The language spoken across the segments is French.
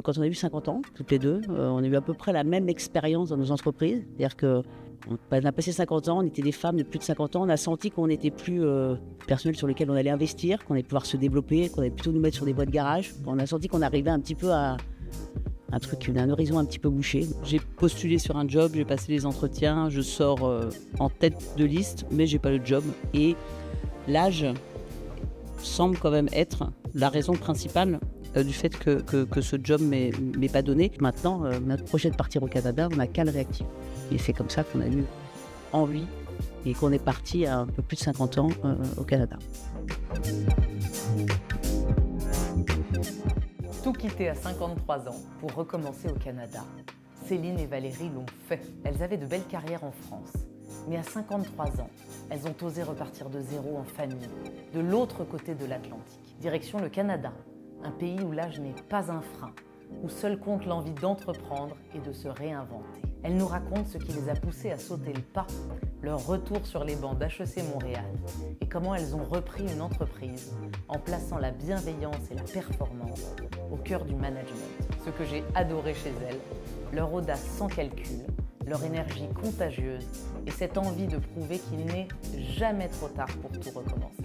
Quand on a eu 50 ans, toutes les deux, on a eu à peu près la même expérience dans nos entreprises. C'est-à-dire qu'on a passé 50 ans, on était des femmes de plus de 50 ans, on a senti qu'on n'était plus personnel sur lequel on allait investir, qu'on allait pouvoir se développer, qu'on allait plutôt nous mettre sur des voies de garage. On a senti qu'on arrivait un petit peu à un horizon un petit peu bouché. J'ai postulé sur un job, j'ai passé les entretiens, je sors en tête de liste, mais j'ai pas le job. Et l'âge semble quand même être la raison principale du fait que ce job m'est pas donné. Maintenant, notre projet de partir au Canada, on n'a qu'à le réactiver. Et c'est comme ça qu'on a eu envie et qu'on est parti à un peu plus de 50 ans au Canada. Tout quitter à 53 ans pour recommencer au Canada. Céline et Valérie l'ont fait. Elles avaient de belles carrières en France. Mais à 53 ans, elles ont osé repartir de zéro en famille, de l'autre côté de l'Atlantique. Direction le Canada, un pays où l'âge n'est pas un frein, où seul compte l'envie d'entreprendre et de se réinventer. Elles nous racontent ce qui les a poussées à sauter le pas, leur retour sur les bancs d'HEC Montréal et comment elles ont repris une entreprise en plaçant la bienveillance et la performance au cœur du management. Ce que j'ai adoré chez elles, leur audace sans calcul, leur énergie contagieuse et cette envie de prouver qu'il n'est jamais trop tard pour tout recommencer.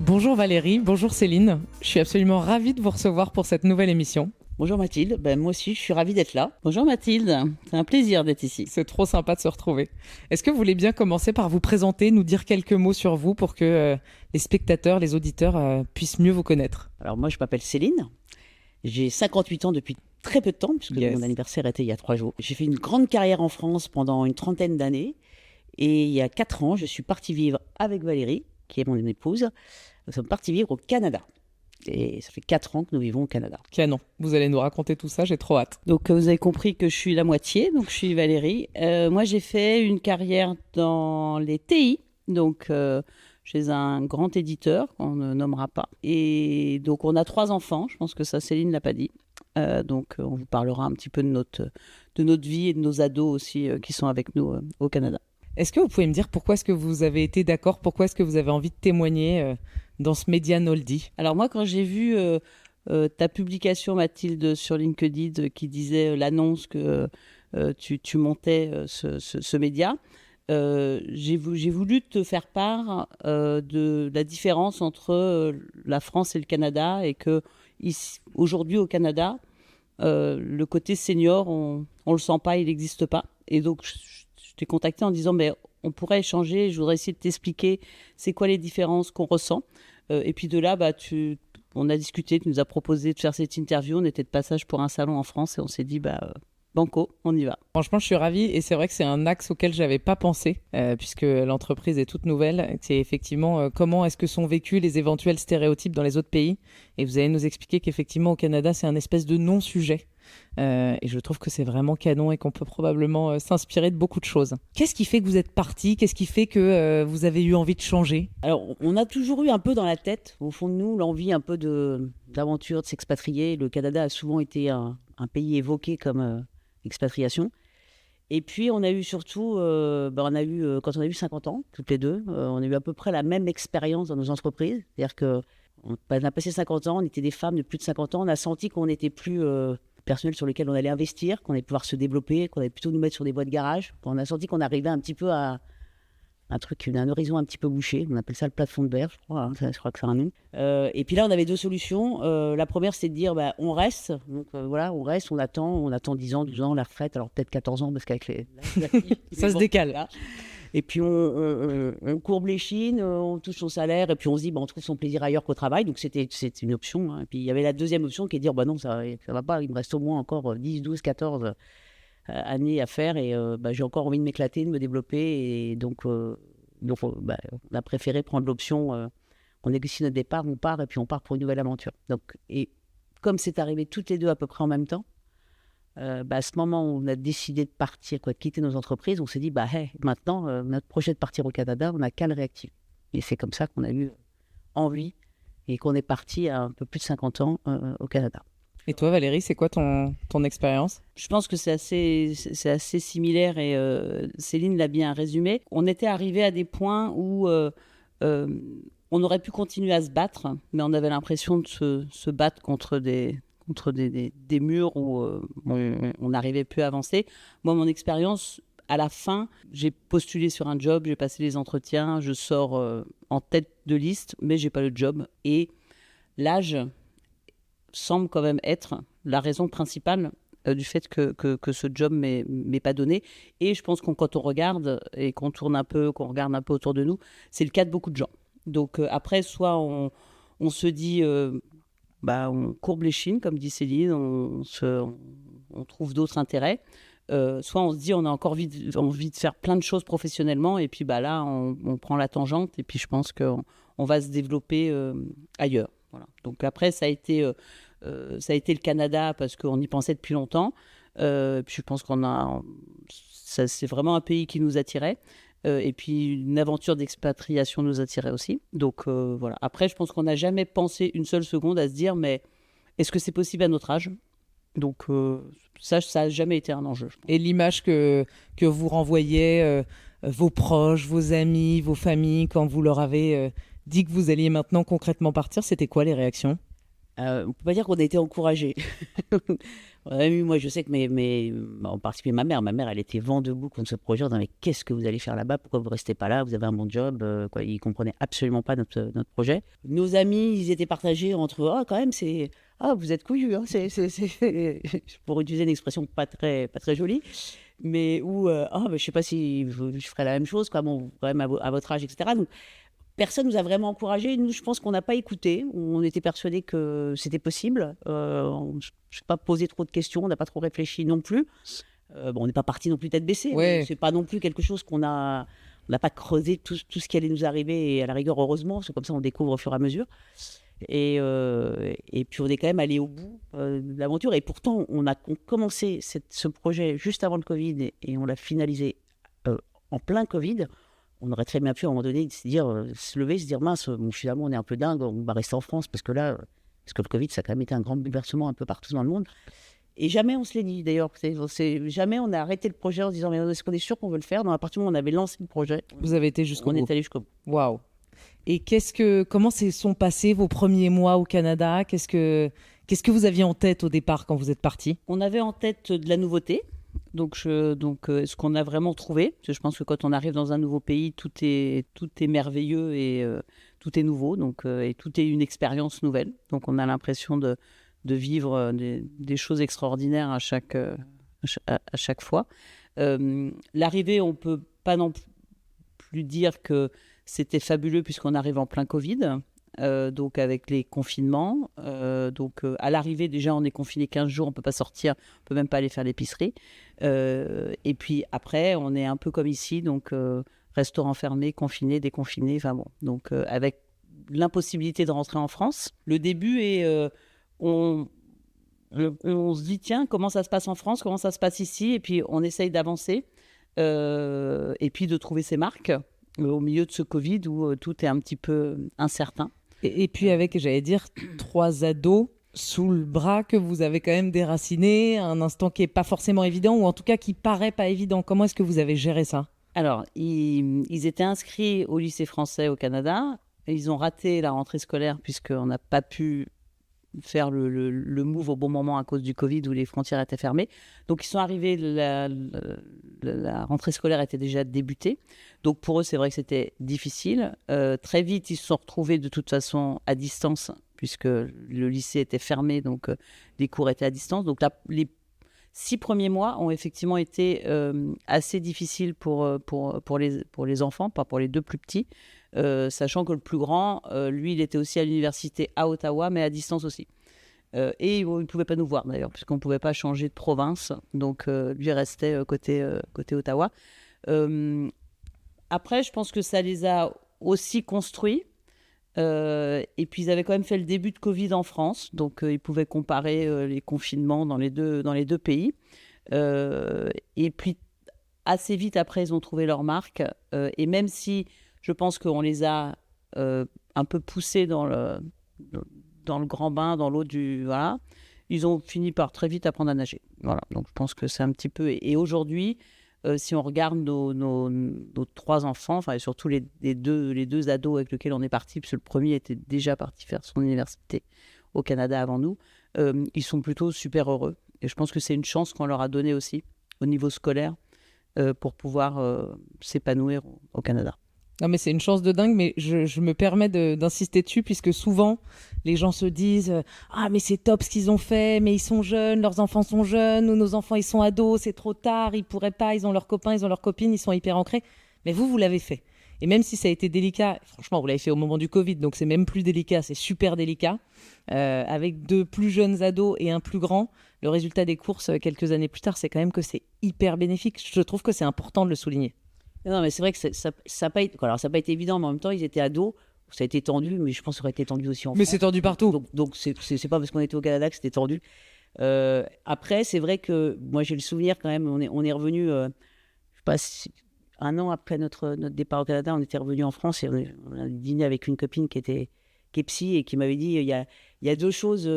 Bonjour Valérie, bonjour Céline. Je suis absolument ravie de vous recevoir pour cette nouvelle émission. Bonjour Mathilde, moi aussi je suis ravie d'être là. Bonjour Mathilde, c'est un plaisir d'être ici. C'est trop sympa de se retrouver. Est-ce que vous voulez bien commencer par vous présenter, nous dire quelques mots sur vous pour que les spectateurs, les auditeurs puissent mieux vous connaître? Alors moi je m'appelle Céline, j'ai 58 ans depuis très peu de temps, puisque mon anniversaire était il y a 3 jours. J'ai fait une grande carrière en France pendant une trentaine d'années, et il y a 4 ans, je suis partie vivre avec Valérie, qui est mon épouse. Nous sommes partis vivre au Canada. Et ça fait 4 ans que nous vivons au Canada. Canon, vous allez nous raconter tout ça, j'ai trop hâte. Donc vous avez compris que je suis la moitié, donc je suis Valérie. Moi j'ai fait une carrière dans les TI, donc chez un grand éditeur qu'on ne nommera pas. Et donc on a 3 enfants, je pense que ça Céline ne l'a pas dit. Donc on vous parlera un petit peu de notre vie et de nos ados aussi qui sont avec nous au Canada. Est-ce que vous pouvez me dire pourquoi est-ce que vous avez été d'accord, pourquoi est-ce que vous avez envie de témoigner dans ce média Noldy? Alors moi, quand j'ai vu ta publication, Mathilde, sur LinkedIn qui disait l'annonce que tu montais ce média, j'ai voulu te faire part de la différence entre la France et le Canada, et que aujourd'hui au Canada, le côté senior, on le sent pas, il n'existe pas. Et donc je t'ai contacté en disant on pourrait échanger, je voudrais essayer de t'expliquer c'est quoi les différences qu'on ressent. Et puis de là, on a discuté, tu nous as proposé de faire cette interview, on était de passage pour un salon en France et on s'est dit banco, on y va. Franchement, je suis ravie et c'est vrai que c'est un axe auquel je n'avais pas pensé puisque l'entreprise est toute nouvelle. C'est effectivement comment est-ce que sont vécus les éventuels stéréotypes dans les autres pays. Et vous allez nous expliquer qu'effectivement au Canada, c'est un espèce de non-sujet. Et je trouve que c'est vraiment canon et qu'on peut probablement s'inspirer de beaucoup de choses. Qu'est-ce qui fait que vous êtes parti? Qu'est-ce qui fait que vous avez eu envie de changer? Alors, on a toujours eu un peu dans la tête, au fond de nous, l'envie un peu d'aventure, de s'expatrier. Le Canada a souvent été un pays évoqué comme expatriation. Et puis, on a eu surtout, quand on a eu 50 ans, toutes les deux, on a eu à peu près la même expérience dans nos entreprises. C'est-à-dire qu'on a passé 50 ans, on était des femmes de plus de 50 ans, on a senti qu'on n'était plus personnel sur lequel on allait investir, qu'on allait pouvoir se développer, qu'on allait plutôt nous mettre sur des voies de garage. On a senti qu'on arrivait un petit peu à un horizon un petit peu bouché. On appelle ça le plafond de verre, je crois. Je crois que c'est un nom. Et puis là, on avait 2 solutions. La première, c'est de dire, on reste. Donc voilà, on reste, on attend 10 ans, 12 ans, la retraite. Alors peut-être 14 ans, parce qu'avec ça se décale. Là. Et puis on courbe les chines, on touche son salaire, et puis on se dit on trouve son plaisir ailleurs qu'au travail. Donc c'était une option. Hein. Et puis il y avait la deuxième option qui est de dire non, ça va pas, il me reste au moins encore 10, 12, 14 années à faire, et j'ai encore envie de m'éclater, de me développer. Et donc on a préféré prendre l'option, on négocie notre départ, on part, et puis on part pour une nouvelle aventure. Donc, et comme c'est arrivé toutes les deux à peu près en même temps, à ce moment où on a décidé de partir, de quitter nos entreprises, on s'est dit, maintenant, notre projet de partir au Canada, on n'a qu'à le réactiver. Et c'est comme ça qu'on a eu envie et qu'on est parti à un peu plus de 50 ans au Canada. Et toi, Valérie, c'est quoi ton expérience? Je pense que c'est assez similaire, et Céline l'a bien résumé. On était arrivé à des points où On aurait pu continuer à se battre, mais on avait l'impression de se battre contre des murs où on n'arrivait plus à avancer. Moi, mon expérience, à la fin, j'ai postulé sur un job, j'ai passé les entretiens, je sors en tête de liste, mais j'ai pas le job. Et l'âge semble quand même être la raison principale du fait que ce job m'est pas donné. Et je pense que quand on regarde et qu'on tourne un peu, qu'on regarde un peu autour de nous, c'est le cas de beaucoup de gens. Donc après, soit on se dit, on courbe les chines, comme dit Céline, on trouve d'autres intérêts. Soit on se dit on a encore envie de faire plein de choses professionnellement, et puis là, on prend la tangente, et puis je pense qu'on va se développer ailleurs. Voilà. Donc après, ça a été le Canada, parce qu'on y pensait depuis longtemps. Puis je pense c'est vraiment un pays qui nous attirait. Et puis une aventure d'expatriation nous attirait aussi. Donc voilà. Après, je pense qu'on n'a jamais pensé une seule seconde à se dire, mais est-ce que c'est possible à notre âge ? Donc ça n'a jamais été un enjeu. Et l'image que vous renvoyez vos proches, vos amis, vos familles, quand vous leur avez dit que vous alliez maintenant concrètement partir, c'était quoi les réactions ? On ne peut pas dire qu'on a été encouragés. Moi, je sais que en particulier ma mère, elle était vent debout contre ce projet. En disant, mais qu'est-ce que vous allez faire là-bas ? Pourquoi vous ne restez pas là ? Vous avez un bon job. Ils ne comprenaient absolument pas notre projet. Nos amis, ils étaient partagés entre quand même, vous êtes couillus. Hein, pour utiliser une expression pas très jolie. Mais je ne sais pas si je ferais la même chose, quand même à votre âge, etc. Donc, personne ne nous a vraiment encouragés. Nous, je pense qu'on n'a pas écouté. On était persuadés que c'était possible. Je n'ai pas posé trop de questions. On n'a pas trop réfléchi non plus. On n'est pas parti non plus tête baissée. Ouais. Ce n'est pas non plus quelque chose qu'on a... On n'a pas creusé tout ce qui allait nous arriver. Et à la rigueur, heureusement, c'est comme ça on découvre au fur et à mesure. Et puis, on est quand même allé au bout de l'aventure. Et pourtant, on commencé ce projet juste avant le Covid et on l'a finalisé en plein Covid. On aurait très bien pu, à un moment donné, se lever, se dire, mince, finalement, on est un peu dingue, on va rester en France, parce que le Covid, ça a quand même été un grand bouleversement un peu partout dans le monde. Et jamais on se l'est dit, d'ailleurs. Jamais on a arrêté le projet en se disant, mais est-ce qu'on est sûr qu'on veut le faire ? Dans la partie où on avait lancé le projet, vous avez été jusqu'au bout. On est allé jusqu'au bout. Waouh. Et comment se sont passés vos premiers mois au Canada ? Qu'est-ce que vous aviez en tête au départ quand vous êtes parti ? On avait en tête de la nouveauté. Donc, ce qu'on a vraiment trouvé, parce que je pense que quand on arrive dans un nouveau pays, tout est merveilleux et tout est nouveau, et tout est une expérience nouvelle. Donc, on a l'impression de vivre des choses extraordinaires à chaque fois. L'arrivée, on peut pas non plus dire que c'était fabuleux puisqu'on arrive en plein Covid. Donc avec les confinements. À l'arrivée, déjà, on est confiné 15 jours, on ne peut pas sortir, on ne peut même pas aller faire l'épicerie. Et puis après, on est un peu comme ici, donc restaurant fermé, confiné, déconfiné, donc avec l'impossibilité de rentrer en France. Le début est... on se dit, tiens, comment ça se passe en France, comment ça se passe ici, et puis on essaye d'avancer, et puis de trouver ses marques au milieu de ce Covid où tout est un petit peu incertain. Et puis avec, j'allais dire, 3 ados sous le bras que vous avez quand même déracinés, un instant qui n'est pas forcément évident, ou en tout cas qui paraît pas évident. Comment est-ce que vous avez géré ça ? Alors, ils étaient inscrits au lycée français au Canada. Ils ont raté la rentrée scolaire puisqu'on n'a pas pu faire le move au bon moment à cause du Covid où les frontières étaient fermées. Donc, ils sont arrivés, la rentrée scolaire était déjà débutée. Donc, pour eux, c'est vrai que c'était difficile. Très vite, ils se sont retrouvés de toute façon à distance puisque le lycée était fermé, donc les cours étaient à distance. Donc, les 6 premiers mois ont effectivement été assez difficiles pour les enfants, pas pour les 2 plus petits. Sachant que le plus grand, lui, il était aussi à l'université à Ottawa, mais à distance aussi. Et il ne pouvait pas nous voir d'ailleurs, puisqu'on ne pouvait pas changer de province. Donc, lui restait côté Ottawa. Après, je pense que ça les a aussi construits. Et puis, ils avaient quand même fait le début de Covid en France. Donc, ils pouvaient comparer les confinements dans les deux pays. Et puis, assez vite après, ils ont trouvé leur marque. Et même si... je pense qu'on les a un peu poussés dans le grand bain, dans l'eau voilà. Ils ont fini par très vite apprendre à nager. Voilà. Donc, je pense que c'est un petit peu... Et aujourd'hui, Si on regarde nos 3 enfants, et surtout les deux ados avec lesquels on est parti, parce que le premier était déjà parti faire son université au Canada avant nous, ils sont plutôt super heureux. Et je pense que c'est une chance qu'on leur a donnée aussi au niveau scolaire pour pouvoir s'épanouir au Canada. Non, mais c'est une chance de dingue, mais je me permets d'insister dessus, puisque souvent, les gens se disent « Ah, mais c'est top ce qu'ils ont fait, mais ils sont jeunes, leurs enfants sont jeunes, ou nos enfants, ils sont ados, c'est trop tard, ils pourraient pas, ils ont leurs copains, ils ont leurs copines, ils sont hyper ancrés. » Mais vous l'avez fait. Et même si ça a été délicat, franchement, vous l'avez fait au moment du Covid, donc c'est même plus délicat, c'est super délicat. Avec 2 plus jeunes ados et un plus grand, le résultat des courses quelques années plus tard, c'est quand même que c'est hyper bénéfique. Je trouve que c'est important de le souligner. Non, mais c'est vrai que ça n'a pas été évident, mais en même temps, ils étaient ados. Ça a été tendu, mais je pense que ça aurait été tendu aussi en France. Mais c'est tendu partout. Donc c'est pas parce qu'on était au Canada que c'était tendu. Après, c'est vrai que moi, j'ai le souvenir quand même, on est revenu, je sais pas, 1 an après notre départ au Canada, on était revenu en France et on a dîné avec une copine qui est psy et qui m'avait dit il y a 2 choses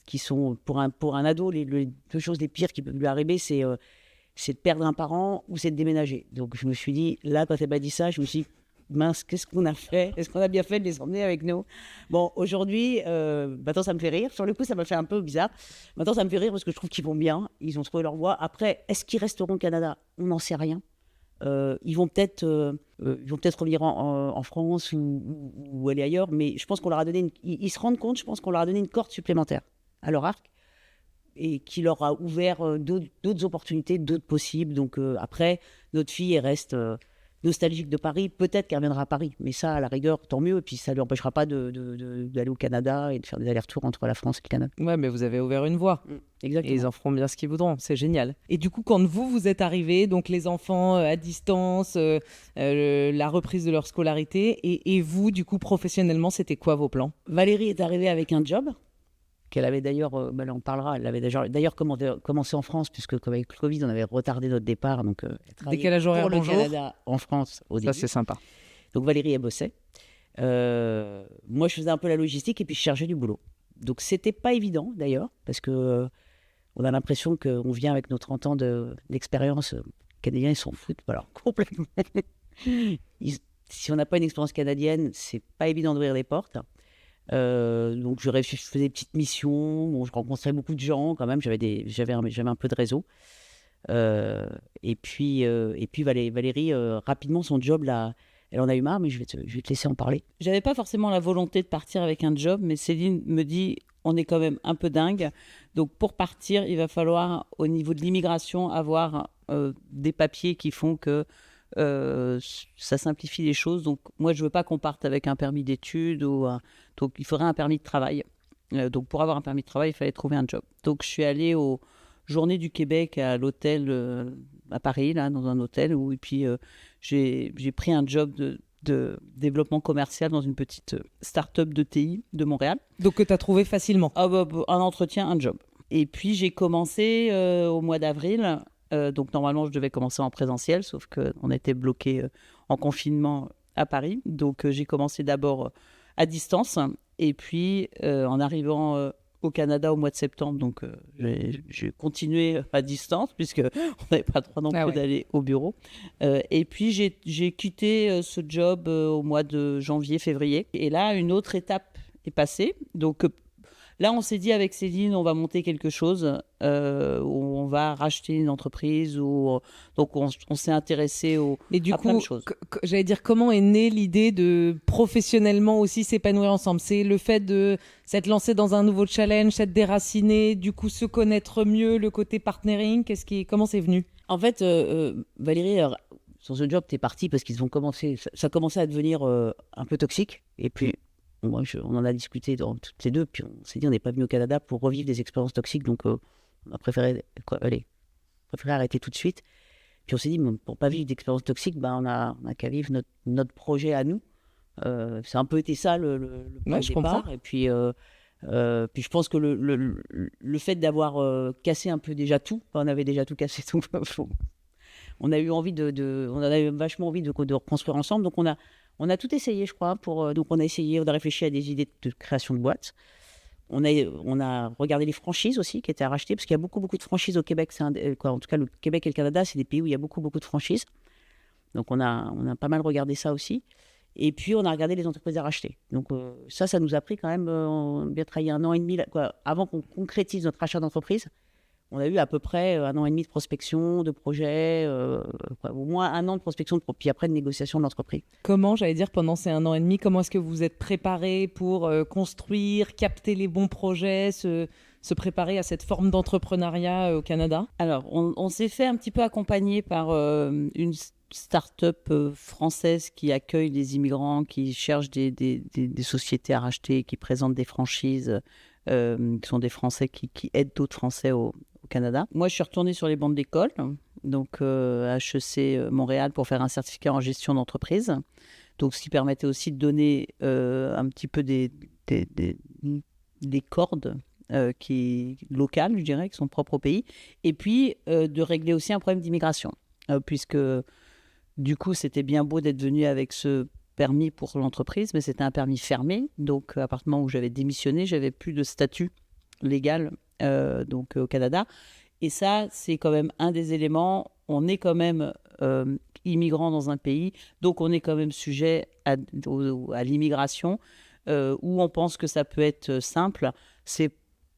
qui sont, pour un ado, les 2 choses les pires qui peuvent lui arriver, c'est de perdre un parent ou c'est de déménager. Donc je me suis dit, là, quand elle m'a dit ça, je me suis dit, mince, qu'est-ce qu'on a fait? Est-ce qu'on a bien fait de les emmener avec nous? Bon, aujourd'hui, maintenant ça me fait rire. Sur le coup, ça m'a fait un peu bizarre. Maintenant, ça me fait rire parce que je trouve qu'ils vont bien. Ils ont trouvé leur voie. Après, est-ce qu'ils resteront au Canada? On n'en sait rien. Ils vont peut-être revenir en France ou aller ailleurs, mais je pense qu'on leur a donné ils se rendent compte, je pense qu'on leur a donné une corde supplémentaire à leur arc et qui leur a ouvert d'autres opportunités, d'autres possibles. Donc après, notre fille, elle reste nostalgique de Paris. Peut-être qu'elle reviendra à Paris, mais ça, à la rigueur, tant mieux. Et puis ça ne lui empêchera pas d'aller au Canada et de faire des allers-retours entre la France et le Canada. Ouais, mais vous avez ouvert une voie. Exactement. Et ils en feront bien ce qu'ils voudront. C'est génial. Et du coup, quand vous êtes arrivés, donc les enfants à distance, la reprise de leur scolarité, et vous, du coup, professionnellement, c'était quoi vos plans? Valérie est arrivée avec un job qu'elle avait d'ailleurs, là on parlera, elle avait d'ailleurs commencé en France, puisque comme avec le Covid, on avait retardé notre départ. Donc, décalage horaire, pour le bonjour. Canada en France au début. Ça, c'est sympa. Donc Valérie, elle bossait. Moi, je faisais un peu la logistique et puis je cherchais du boulot. Donc, c'était pas évident d'ailleurs, parce que on a l'impression qu'on vient avec nos 30 ans d'expérience. Les Canadiens, ils s'en foutent, alors complètement. Si on n'a pas une expérience canadienne, c'est pas évident d'ouvrir les portes. Donc je faisais des petites missions, bon, je rencontrais beaucoup de gens quand même, j'avais un peu de réseau. Et puis Valérie, rapidement son job là, elle en a eu marre, mais je vais te laisser en parler. J'avais pas forcément la volonté de partir avec un job, mais Céline me dit on est quand même un peu dingue, donc pour partir il va falloir au niveau de l'immigration avoir des papiers qui font que ça simplifie les choses. Donc moi je veux pas qu'on parte avec un permis d'études donc il faudrait un permis de travail. Donc pour avoir un permis de travail il fallait trouver un job. Donc je suis allée aux Journées du Québec à l'hôtel à Paris, là dans un hôtel et puis j'ai pris un job de développement commercial dans une petite start-up de TI de Montréal. Donc que tu as trouvé facilement? Un entretien, un job. Et puis j'ai commencé au mois d'avril. Donc normalement je devais commencer en présentiel, sauf qu'on était bloqué en confinement à Paris. Donc j'ai commencé d'abord à distance et puis en arrivant au Canada au mois de septembre, donc j'ai continué à distance puisque on n'avait pas le droit non plus d'aller au bureau. Et puis j'ai quitté ce job au mois de janvier-février. Et là une autre étape est passée. Donc là, on s'est dit avec Céline, on va monter quelque chose, où on va racheter une entreprise, donc on s'est intéressé à plein de choses. J'allais dire, comment est née l'idée de professionnellement aussi s'épanouir ensemble? C'est le fait de s'être lancé dans un nouveau challenge, s'être déraciné, du coup se connaître mieux, le côté partnering, comment c'est venu? En fait, Valérie, sur ce job, t'es partie parce qu'ils ont commencé, ça commençait à devenir un peu toxique, et puis moi, on en a discuté toutes les deux, puis on s'est dit on n'est pas venu au Canada pour revivre des expériences toxiques, donc on a préféré arrêter tout de suite. Puis on s'est dit pour pas vivre d'expériences toxiques, on a qu'à vivre notre projet à nous. C'est un peu été ça le point de départ. Et puis je pense que le fait d'avoir cassé un peu déjà tout, on avait déjà tout cassé, donc on a eu envie on a eu vachement envie de reconstruire ensemble, donc on a tout essayé, je crois. Donc on a réfléchi à des idées de création de boîtes. On a regardé les franchises aussi qui étaient à racheter, parce qu'il y a beaucoup, beaucoup de franchises au Québec. En tout cas, le Québec et le Canada, c'est des pays où il y a beaucoup, beaucoup de franchises. Donc, on a pas mal regardé ça aussi. Et puis, on a regardé les entreprises à racheter. Donc, ça nous a pris quand même, on a bien travaillé 1 an et demi. Avant qu'on concrétise notre achat d'entreprise, on a eu à peu près 1 an et demi de prospection, de projet, au moins 1 an de prospection, puis après de négociation de l'entreprise. Comment, j'allais dire, pendant ces 1 an et demi, comment est-ce que vous vous êtes préparé pour construire, capter les bons projets, se préparer à cette forme d'entrepreneuriat au Canada? Alors, on s'est fait un petit peu accompagner par une start-up française qui accueille des immigrants, qui cherche des sociétés à racheter, qui présentent des franchises, qui sont des Français qui aident d'autres Français au Canada. Moi, je suis retournée sur les bancs d'école, donc à HEC Montréal, pour faire un certificat en gestion d'entreprise. Donc, ce qui permettait aussi de donner un petit peu des cordes locales, je dirais, qui sont propres au pays. Et puis, de régler aussi un problème d'immigration, puisque du coup, c'était bien beau d'être venu avec ce permis pour l'entreprise, mais c'était un permis fermé. Donc, à partir du moment où j'avais démissionné, j'avais plus de statut légal au Canada. Et ça, c'est quand même un des éléments. On est quand même immigrant dans un pays, donc on est quand même sujet à l'immigration, où on pense que ça peut être simple. C'est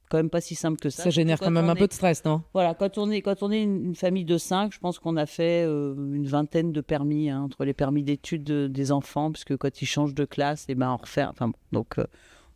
quand même pas si simple que ça. Ça génère quand même un peu de stress, non? Voilà, quand on est une famille de 5, je pense qu'on a fait une vingtaine de permis, entre les permis d'études des enfants, parce que quand ils changent de classe, on refait. Enfin, donc,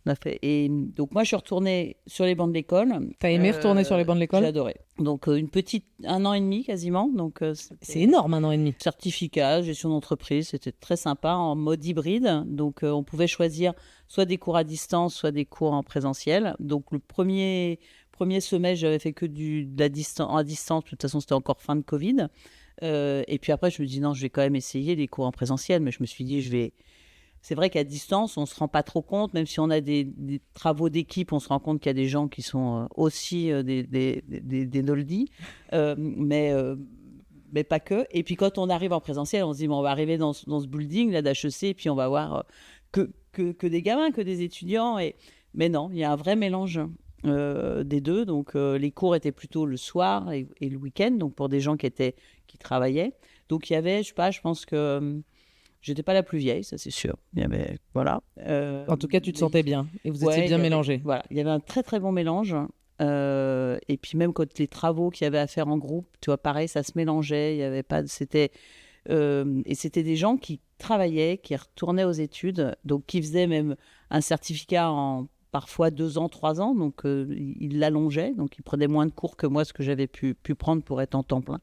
on a fait. Et donc, moi, je suis retournée sur les bancs de l'école. T'as aimé retourner sur les bancs de l'école? J'ai adoré. Donc, 1 an et demi quasiment. Donc, c'est énorme, 1 an et demi. Certificat, gestion d'entreprise, c'était très sympa en mode hybride. Donc, on pouvait choisir soit des cours à distance, soit des cours en présentiel. Donc, le premier semestre, j'avais fait que à distance. De toute façon, c'était encore fin de Covid. Et puis après, je me dis non, je vais quand même essayer les cours en présentiel. Mais je me suis dit, c'est vrai qu'à distance, on ne se rend pas trop compte, même si on a des travaux d'équipe, on se rend compte qu'il y a des gens qui sont aussi des noldis, mais pas que. Et puis quand on arrive en présentiel, on se dit, on va arriver dans ce building là d'HEC, et puis on va voir que des gamins, que des étudiants. Mais non, il y a un vrai mélange des deux. Donc les cours étaient plutôt le soir et le week-end, donc pour des gens qui travaillaient. Donc il y avait, je pense que... J'étais pas la plus vieille, ça c'est sûr. Voilà. En tout cas, tu te sentais bien et vous étiez bien mélangés. Voilà, il y avait un très très bon mélange. Et puis même quand les travaux qu'il y avait à faire en groupe, tu vois, pareil, ça se mélangeait. Il y avait pas, c'était des gens qui travaillaient, qui retournaient aux études, donc qui faisaient même un certificat en parfois 2 ans, 3 ans. Donc ils l'allongeaient, donc ils prenaient moins de cours que moi, ce que j'avais pu prendre pour être en temps plein.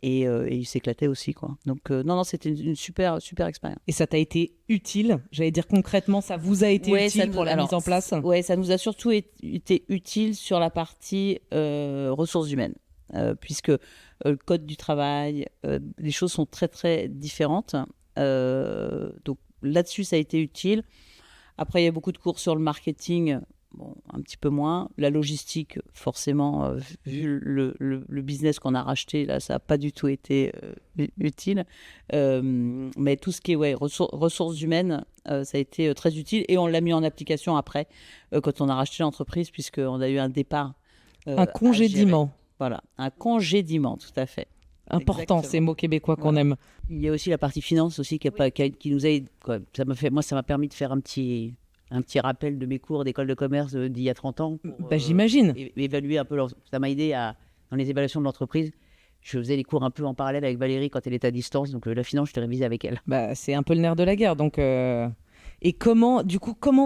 Et il s'éclatait aussi, quoi. Donc non, c'était une super expérience. Et ça t'a été utile? J'allais dire concrètement, ça vous a été utile pour la mise en place? Oui, ça nous a surtout été utile sur la partie ressources humaines, puisque le code du travail, les choses sont très très différentes. Donc là-dessus, ça a été utile. Après, il y a beaucoup de cours sur le marketing. Bon, un petit peu moins. La logistique, forcément, vu le business qu'on a racheté, là, ça n'a pas du tout été utile. Mais tout ce qui est ressources humaines, ça a été très utile. Et on l'a mis en application après, quand on a racheté l'entreprise, puisqu'on a eu un départ. Un congédiement. Voilà, un congédiement, tout à fait. Important, exactement. Ces mots québécois qu'on aime. Il y a aussi la partie finance aussi qui nous aide. Ça m'a permis de faire un petit rappel de mes cours d'école de commerce d'il y a 30 ans. J'imagine. Évaluer un peu. Ça m'a aidé dans les évaluations de l'entreprise. Je faisais les cours un peu en parallèle avec Valérie quand elle était à distance. Donc la finance, je l'ai révisée avec elle. C'est un peu le nerf de la guerre. Donc, Et comment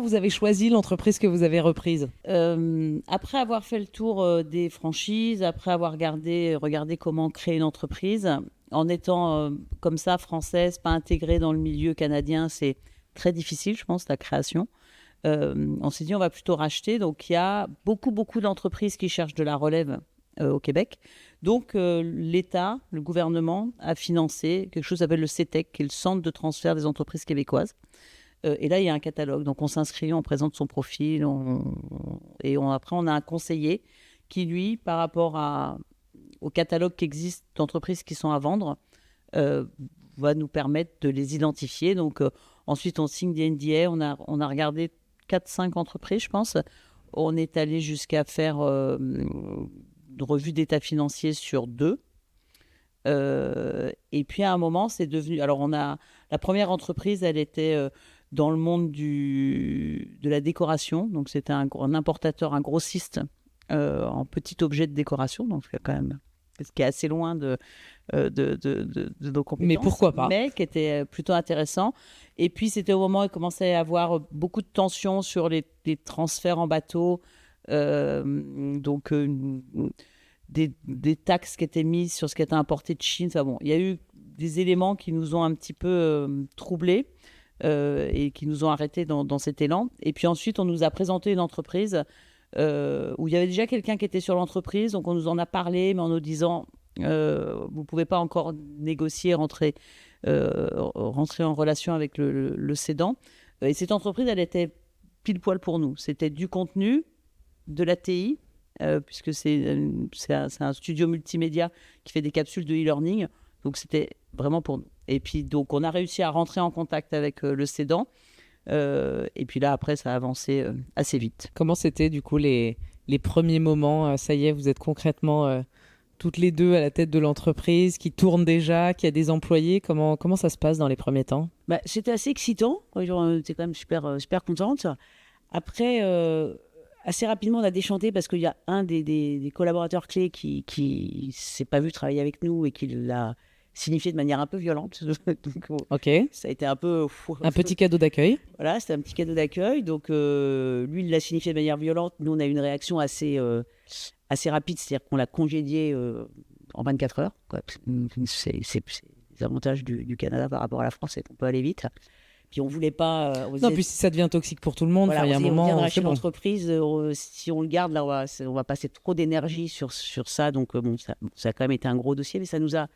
vous avez choisi l'entreprise que vous avez reprise? Après avoir fait le tour des franchises, après avoir regardé comment créer une entreprise, en étant comme ça, française, pas intégrée dans le milieu canadien, c'est très difficile, je pense, la création. On s'est dit, on va plutôt racheter. Donc, il y a beaucoup d'entreprises qui cherchent de la relève au Québec. Donc, l'État, le gouvernement, a financé quelque chose qui s'appelle le CETEC, qui est le Centre de transfert des entreprises québécoises. Et là, il y a un catalogue. Donc, on s'inscrit, on présente son profil. Après, on a un conseiller qui, lui, par rapport au catalogue qui existe d'entreprises qui sont à vendre, va nous permettre de les identifier. Donc, ensuite, on signe des NDA. On a regardé 4-5 entreprises, je pense. On est allé jusqu'à faire une revue d'état financier sur 2. Et puis à un moment, c'est devenu... Alors la première entreprise, elle était dans le monde de la décoration. Donc c'était un importateur, un grossiste en petits objets de décoration. Donc c'est quand même... Ce qui est assez loin de nos compétences. Mais pourquoi pas. Mais qui était plutôt intéressant. Et puis, c'était au moment où il commençait à y avoir beaucoup de tensions sur les transferts en bateau. Donc, des taxes qui étaient mises sur ce qui était importé de Chine. Enfin, bon, il y a eu des éléments qui nous ont un petit peu troublés et qui nous ont arrêtés dans cet élan. Et puis ensuite, on nous a présenté une entreprise où il y avait déjà quelqu'un qui était sur l'entreprise, donc on nous en a parlé, mais en nous disant vous ne pouvez pas encore négocier, rentrer en relation avec le cédant. Et cette entreprise, elle était pile poil pour nous. C'était du contenu, de la TI, puisque c'est un studio multimédia qui fait des capsules de e-learning, donc c'était vraiment pour nous. Et puis donc on a réussi à rentrer en contact avec le cédant. Et puis là, après, ça a avancé assez vite. Comment c'était, du coup, les premiers moments ça y est, vous êtes concrètement toutes les deux à la tête de l'entreprise, qui tourne déjà, qui a des employés. Comment ça se passe dans les premiers temps ? C'était assez excitant. J'étais quand même super contente. Après, assez rapidement, on a déchanté parce qu'il y a un des collaborateurs clés qui s'est pas vu travailler avec nous et qui l'a signifié de manière un peu violente. Donc, ok. Ça a été un peu... Un petit cadeau d'accueil. Voilà, c'était un petit cadeau d'accueil. Donc, lui, il l'a signifié de manière violente. Nous, on a eu une réaction assez rapide, c'est-à-dire qu'on l'a congédié en 24 heures. Quoi. C'est les avantages du Canada par rapport à la France, c'est qu'on peut aller vite. Puis, on ne voulait pas... non, puis si ça devient toxique pour tout le monde, voilà, il y a un moment... On viendra chez l'entreprise, si on le garde, là, on va passer trop d'énergie sur ça. Donc, ça a quand même été un gros dossier, mais ça nous a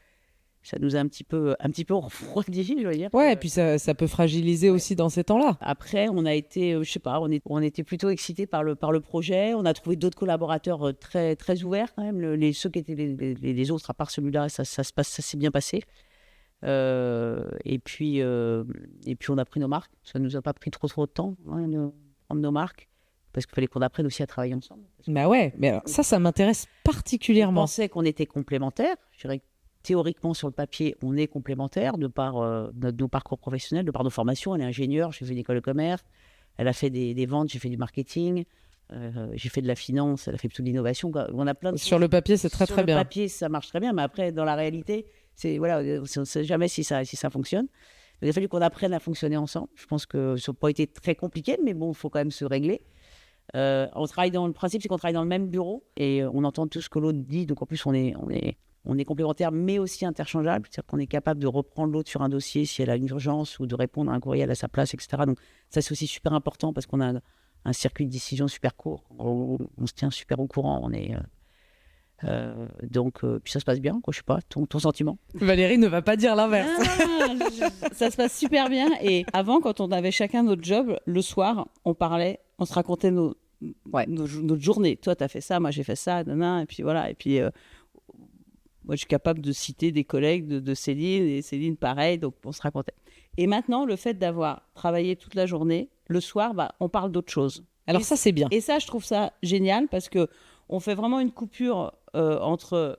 un petit peu refroidi, je veux dire. Ouais, et puis ça peut fragiliser aussi dans ces temps-là. Après, on a été, je sais pas, on était plutôt excités par le projet. On a trouvé d'autres collaborateurs très, très ouverts quand même. Ceux qui étaient les autres, à part celui-là, ça s'est bien passé. Et puis, on a pris nos marques. Ça nous a pas pris trop de temps de prendre nos marques. Parce qu'il fallait qu'on apprenne aussi à travailler ensemble. Bah ouais, mais alors, ça m'intéresse particulièrement. On pensait qu'on était complémentaires. Je dirais que théoriquement, sur le papier, on est complémentaires de par nos parcours professionnels, de par nos formations. Elle est ingénieure, j'ai fait une école de commerce. Elle a fait des ventes, j'ai fait du marketing. J'ai fait de la finance, elle a fait plutôt de l'innovation. On a plein de Sur le papier, c'est très bien. Sur le papier, ça marche très bien, mais après, dans la réalité, on ne sait jamais si ça fonctionne. Il a fallu qu'on apprenne à fonctionner ensemble. Je pense que ça n'a pas été très compliqué, mais bon, il faut quand même se régler. Le principe, c'est qu'on travaille dans le même bureau et on entend tout ce que l'autre dit. Donc en plus, on est complémentaires, mais aussi interchangeables. C'est-à-dire qu'on est capable de reprendre l'autre sur un dossier si elle a une urgence ou de répondre à un courriel à sa place, etc. Donc ça, c'est aussi super important parce qu'on a un circuit de décision super court. On se tient super au courant. Puis ça se passe bien, quoi, je sais pas, ton sentiment. Nos ne va pas dire l'inverse. Ça se passe super bien. Et avant, quand on avait chacun notre job, le soir, on se racontait notre journée. Toi, tu as fait ça, moi, j'ai fait ça, et puis voilà. Et puis, moi, je suis capable de citer des collègues de Céline, et Céline, pareil, donc on se racontait. Et maintenant, le fait d'avoir travaillé toute la journée, le soir, on parle d'autre chose. Alors ça, c'est bien. Et ça, je trouve ça génial parce qu'on fait vraiment une coupure entre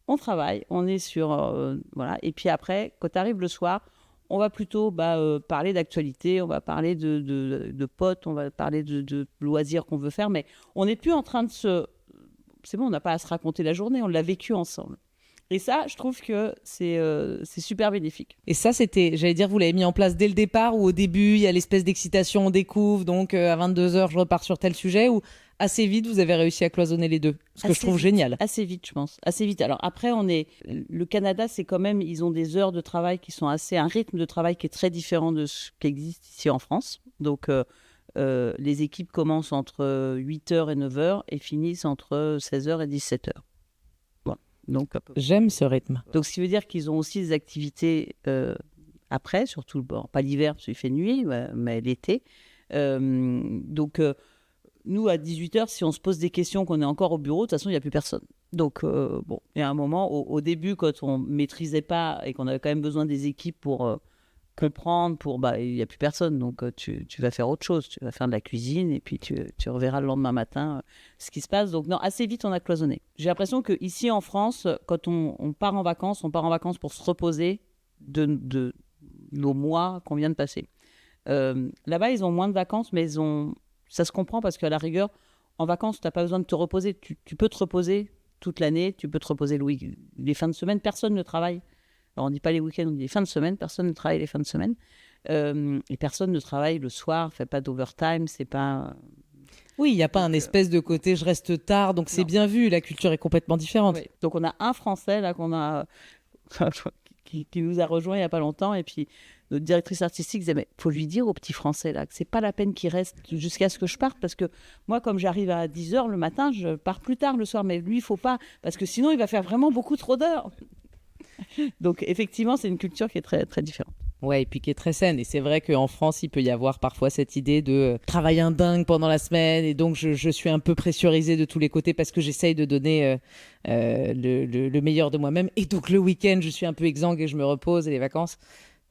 on travaille, on est sur... voilà. Et puis après, quand tu arrives le soir, on va plutôt parler d'actualité, on va parler de potes, on va parler de loisirs qu'on veut faire, mais on n'est plus en train de se... C'est bon, on n'a pas à se raconter la journée, on l'a vécu ensemble. Et ça, je trouve que c'est super bénéfique. Et ça, c'était, j'allais dire, vous l'avez mis en place dès le départ ou au début, il y a l'espèce d'excitation, on découvre, donc à 22h, je repars sur tel sujet, ou assez vite, vous avez réussi à cloisonner les deux, ce que je trouve génial. Assez vite, je pense. Assez vite. Alors après, le Canada, c'est quand même, ils ont des heures de travail qui sont un rythme de travail qui est très différent de ce qui existe ici en France. Donc, les équipes commencent entre 8h et 9h et finissent entre 16h et 17h. Donc, j'aime ce rythme. Donc, ce qui veut dire qu'ils ont aussi des activités après, surtout, pas l'hiver parce qu'il fait nuit, mais l'été. Donc, nous, à 18h, si on se pose des questions, qu'on est encore au bureau, de toute façon, il n'y a plus personne. Donc, il y a un moment, au début, quand on ne maîtrisait pas et qu'on avait quand même besoin des équipes pour comprendre il n'y a plus personne, donc tu vas faire autre chose, tu vas faire de la cuisine et puis tu reverras le lendemain matin ce qui se passe. Donc non, assez vite on a cloisonné. J'ai l'impression qu'ici en France, quand on part en vacances, on part en vacances pour se reposer de nos mois qu'on vient de passer. Là-bas ils ont moins de vacances, mais ça se comprend parce qu'à la rigueur, en vacances tu n'as pas besoin de te reposer, tu peux te reposer toute l'année, tu peux te reposer les fins de semaine, personne ne travaille. Alors, on ne dit pas les week-ends, on dit les fins de semaine. Personne ne travaille les fins de semaine. Et personne ne travaille le soir, ne fait pas d'overtime. C'est pas... Oui, il n'y a pas un espèce de côté je reste tard, donc c'est bien vu. La culture est complètement différente. Oui. Donc, on a un Français là, qui nous a rejoint il n'y a pas longtemps. Et puis, notre directrice artistique disait, mais il faut lui dire au petit Français là, que ce n'est pas la peine qu'il reste jusqu'à ce que je parte. Parce que moi, comme j'arrive à 10h le matin, je pars plus tard le soir. Mais lui, il ne faut pas. Parce que sinon, il va faire vraiment beaucoup trop d'heures. Donc effectivement, c'est une culture qui est très, très différente. Ouais, et puis qui est très saine. Et c'est vrai qu'en France, il peut y avoir parfois cette idée de travailler un dingue pendant la semaine. Et donc, je suis un peu pressurisée de tous les côtés parce que j'essaye de donner le meilleur de moi-même. Et donc, le week-end, je suis un peu exsangue et je me repose. Et les vacances,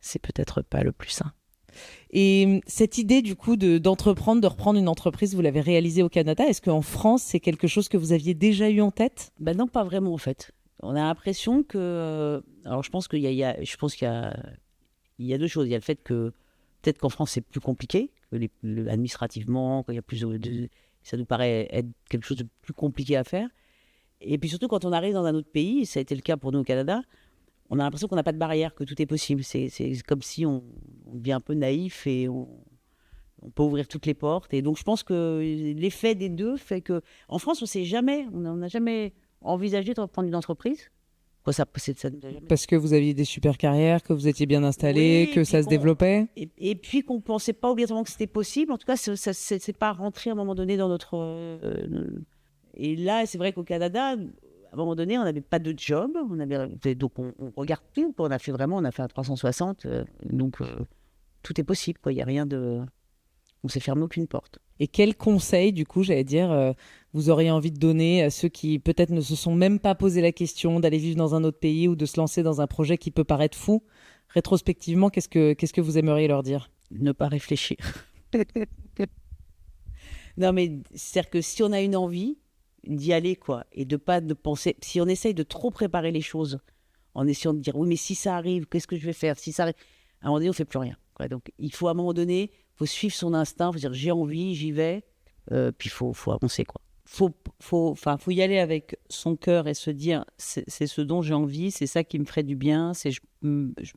c'est peut-être pas le plus sain. Et cette idée, du coup, d'entreprendre, de reprendre une entreprise, vous l'avez réalisée au Canada. Est-ce qu'en France, c'est quelque chose que vous aviez déjà eu en tête ? Non, pas vraiment en fait. On a l'impression que... alors, je pense qu'il y a deux choses. Il y a le fait que peut-être qu'en France, c'est plus compliqué, que administrativement, qu'il y a plus ça nous paraît être quelque chose de plus compliqué à faire. Et puis surtout, quand on arrive dans un autre pays, ça a été le cas pour nous au Canada, on a l'impression qu'on n'a pas de barrière, que tout est possible. C'est comme si on devient un peu naïf et on peut ouvrir toutes les portes. Et donc, je pense que l'effet des deux fait que... En France, on n'a jamais envisagé de reprendre une entreprise. Parce que vous aviez des super carrières, que vous étiez bien installé, que ça se développait. Et puis qu'on ne pensait pas obligatoirement que c'était possible. En tout cas, ça c'est pas rentré à un moment donné dans notre... Et là, c'est vrai qu'au Canada, à un moment donné, on n'avait pas de job. Donc on regarde tout. On a fait un 360. Donc tout est possible, quoi. Il n'y a rien de... On ne s'est fermé aucune porte. Et quel conseil, du coup, j'allais dire, vous auriez envie de donner à ceux qui peut-être ne se sont même pas posé la question d'aller vivre dans un autre pays ou de se lancer dans un projet qui peut paraître fou ? Rétrospectivement, qu'est-ce que vous aimeriez leur dire ? Ne pas réfléchir. Non, mais c'est-à-dire que si on a une envie d'y aller, quoi, et de pas de penser... Si on essaye de trop préparer les choses, en essayant de dire, oui, mais si ça arrive, qu'est-ce que je vais faire ? Si ça arrive... À un moment donné, on ne fait plus rien, quoi. Donc, il faut à un moment donné... Il faut suivre son instinct, faut dire j'ai envie, j'y vais, puis il faut avancer, quoi. Faut y aller avec son cœur et se dire c'est ce dont j'ai envie, c'est ça qui me ferait du bien, je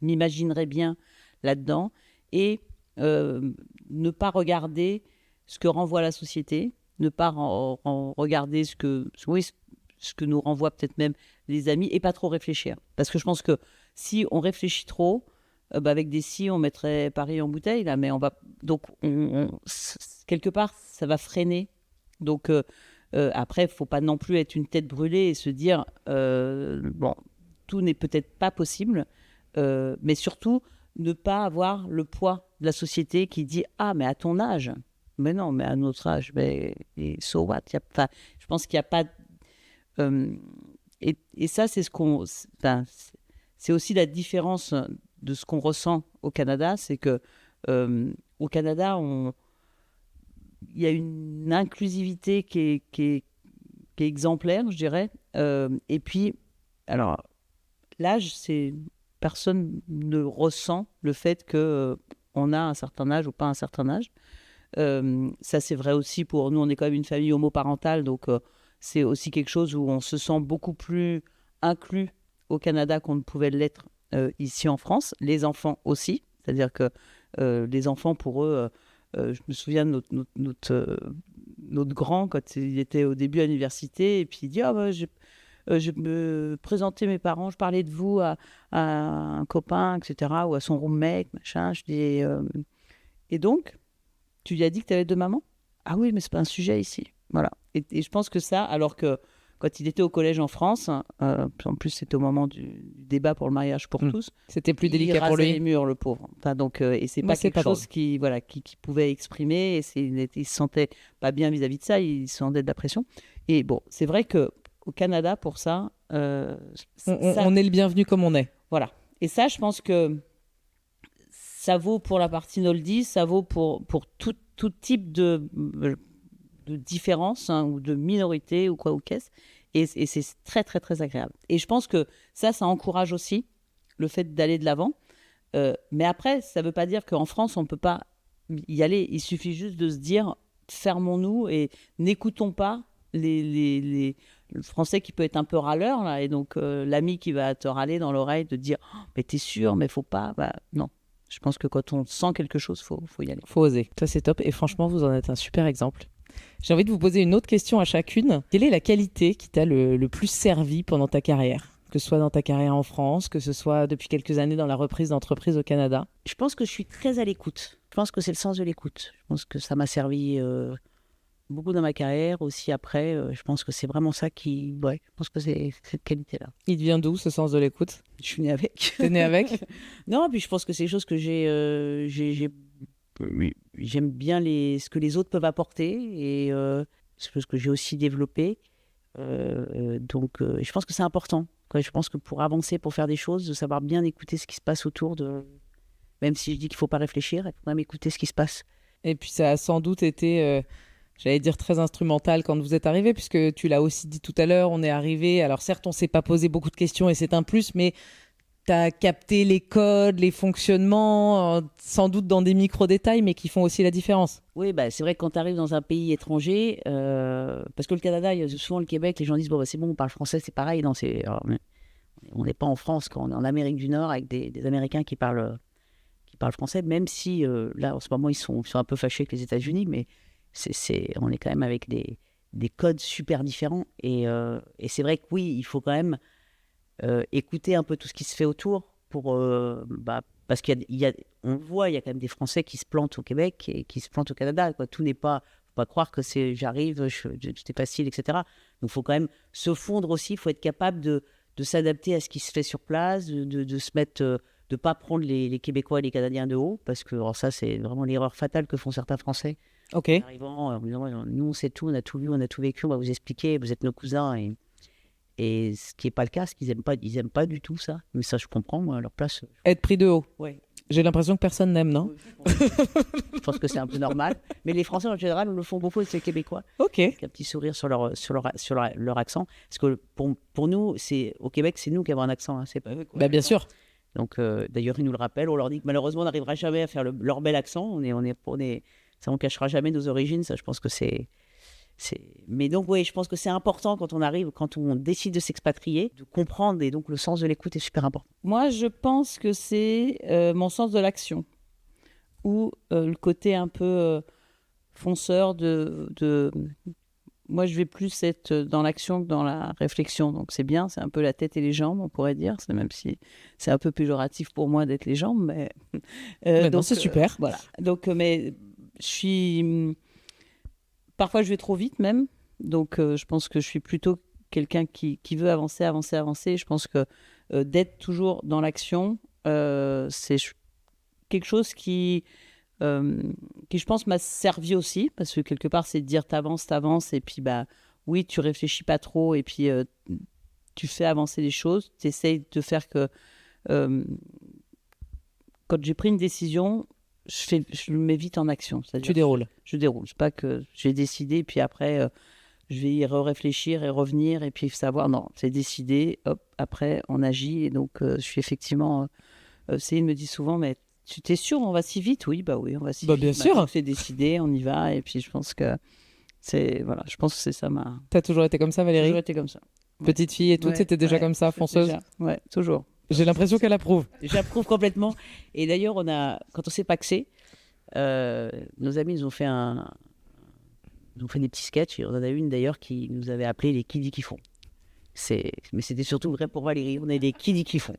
m'imaginerais bien là-dedans, et ne pas regarder ce que renvoie la société, ne pas regarder ce que nous renvoient peut-être même les amis, et pas trop réfléchir. Parce que je pense que si on réfléchit trop, avec des si, on mettrait Paris en bouteille, là, mais on va... Donc, quelque part, ça va freiner. Donc, après, il ne faut pas non plus être une tête brûlée et se dire, tout n'est peut-être pas possible, mais surtout, ne pas avoir le poids de la société qui dit « Ah, mais à ton âge !» Mais non, mais à notre âge, et so what ? Je pense qu'il n'y a pas... et ça, c'est ce qu'on... c'est aussi la différence de ce qu'on ressent au Canada, c'est que au Canada, il y a une inclusivité qui est exemplaire, je dirais. Et puis, alors, l'âge, personne ne ressent le fait qu'on a un certain âge ou pas un certain âge. Ça, c'est vrai aussi pour nous. On est quand même une famille homoparentale, donc c'est aussi quelque chose où on se sent beaucoup plus inclus au Canada qu'on ne pouvait l'être ici en France. Les enfants aussi, c'est-à-dire que les enfants, pour eux, je me souviens de notre grand, quand il était au début à l'université, et puis il dit je me présentais mes parents, je parlais de vous à un copain, etc., ou à son roommate, machin. Je dis, et donc, tu lui as dit que tu avais deux mamans ? Ah oui, mais c'est pas un sujet ici. Voilà. Et je pense que ça, alors que quand il était au collège en France, en plus c'était au moment du débat pour le mariage pour tous, c'était plus délicat pour lui. Il rasait les murs, le pauvre. Enfin, donc, et c'est pas quelque chose qui pouvait exprimer. Il se sentait pas bien vis-à-vis de ça. Il se sentait de la pression. Et bon, c'est vrai que au Canada, pour ça, on est le bienvenu comme on est. Voilà. Et ça, je pense que ça vaut pour la partie Noldi, ça vaut pour tout type de différence, hein, ou de minorité ou quoi ou qu'est-ce. Et c'est très, très, très agréable. Et je pense que ça encourage aussi le fait d'aller de l'avant. Mais après, ça ne veut pas dire qu'en France, on ne peut pas y aller. Il suffit juste de se dire, fermons-nous et n'écoutons pas le français qui peut être un peu râleur, là, et donc l'ami qui va te râler dans l'oreille, de dire oh, mais t'es sûr, mais faut pas. Bah, non. Je pense que quand on sent quelque chose, faut y aller. Faut oser. Ça, c'est top. Et franchement, vous en êtes un super exemple. J'ai envie de vous poser une autre question à chacune. Quelle est la qualité qui t'a le plus servi pendant ta carrière ? Que ce soit dans ta carrière en France, que ce soit depuis quelques années dans la reprise d'entreprise au Canada. Je pense que je suis très à l'écoute. Je pense que c'est le sens de l'écoute. Je pense que ça m'a servi beaucoup dans ma carrière, aussi après. Je pense que c'est vraiment ça qui... Ouais, je pense que c'est cette qualité-là. Il vient d'où, ce sens de l'écoute ? Je suis née avec. T'es née avec ? Non, puis je pense que c'est des choses que j'aime bien ce que les autres peuvent apporter, et c'est ce que j'ai aussi développé. Donc, je pense que c'est important. Je pense que pour avancer, pour faire des choses, de savoir bien écouter ce qui se passe autour de... Même si je dis qu'il ne faut pas réfléchir, il faut quand même écouter ce qui se passe. Et puis ça a sans doute été, j'allais dire, très instrumental quand vous êtes arrivé, puisque tu l'as aussi dit tout à l'heure, on est arrivé, alors certes on ne s'est pas posé beaucoup de questions et c'est un plus, mais tu as capté les codes, les fonctionnements, sans doute dans des micro-détails, mais qui font aussi la différence. Oui, bah, c'est vrai que quand tu arrives dans un pays étranger, parce que le Canada, il y a souvent le Québec, les gens disent bon, bah, c'est bon, on parle français, c'est pareil. Non, on n'est pas en France, quand on est en Amérique du Nord avec des Américains qui parlent français, même si là, en ce moment, ils sont un peu fâchés avec les États-Unis, mais on est quand même avec des codes super différents. Et c'est vrai que oui, il faut quand même écouter un peu tout ce qui se fait autour parce on voit, il y a quand même des Français qui se plantent au Québec et qui se plantent au Canada, quoi. Tout n'est pas, faut pas croire que j'arrive, tout est facile, etc. Donc il faut quand même se fondre aussi, il faut être capable de s'adapter à ce qui se fait sur place, de se mettre, de pas prendre les Québécois et les Canadiens de haut, parce que alors ça c'est vraiment l'erreur fatale que font certains Français. Ok. En arrivant, en disant, nous on sait tout, on a tout vu, on a tout vécu, on va vous expliquer, vous êtes nos cousins, et ce qui n'est pas le cas, ce qu'ils aiment pas du tout ça. Mais ça, je comprends, moi, à leur place. Être pris de haut. Ouais. J'ai l'impression que personne n'aime, non ? Je pense que c'est un peu normal. Mais les Français, en général, le font beaucoup, c'est les Québécois. Ok. Avec un petit sourire sur leur accent. Parce que pour nous, au Québec, c'est nous qui avons un accent. Hein, c'est pas eux, quoi. Bah, bien sûr. Donc, d'ailleurs, ils nous le rappellent. On leur dit que malheureusement, on n'arrivera jamais à faire leur bel accent. Ça, on cachera jamais nos origines. Ça, je pense que c'est... Mais donc, oui, je pense que c'est important quand on décide de s'expatrier, de comprendre, et donc le sens de l'écoute est super important. Moi, je pense que c'est mon sens de l'action, ou le côté un peu fonceur Moi, je vais plus être dans l'action que dans la réflexion, donc c'est bien, c'est un peu la tête et les jambes, on pourrait dire, même si c'est un peu péjoratif pour moi d'être les jambes, mais... donc, non, c'est super. Voilà. Donc, mais je suis... Parfois, je vais trop vite même. Donc, je pense que je suis plutôt quelqu'un qui veut avancer. Je pense que d'être toujours dans l'action, c'est quelque chose qui, je pense, m'a servi aussi. Parce que quelque part, c'est de dire t'avances. Et puis, bah, oui, tu réfléchis pas trop. Et puis, tu fais avancer les choses. Tu essayes de faire que... quand j'ai pris une décision... Je le mets vite en action. Tu déroules. Je déroule. C'est pas que j'ai décidé, puis après, je vais y réfléchir et revenir, et puis savoir, non, c'est décidé, hop, après, on agit. Et donc, je suis effectivement... Céline me dit souvent, mais tu t'es sûr, on va si vite ? Oui, on va si vite. Bien sûr. Donc, c'est décidé, on y va, et puis je pense que c'est ça ma... T'as toujours été comme ça, Valérie ? Toujours été comme ça. Petite fille et tout, c'était déjà comme ça, fonceuse ? Ouais, toujours. J'ai l'impression qu'elle approuve. J'approuve complètement. Et d'ailleurs, quand on s'est paxé, nos amis nous ont fait des petits sketchs. Et on en a une d'ailleurs qui nous avait appelé les qui dit qui font. Mais c'était surtout vrai pour Valérie. On est des qui dit qui font.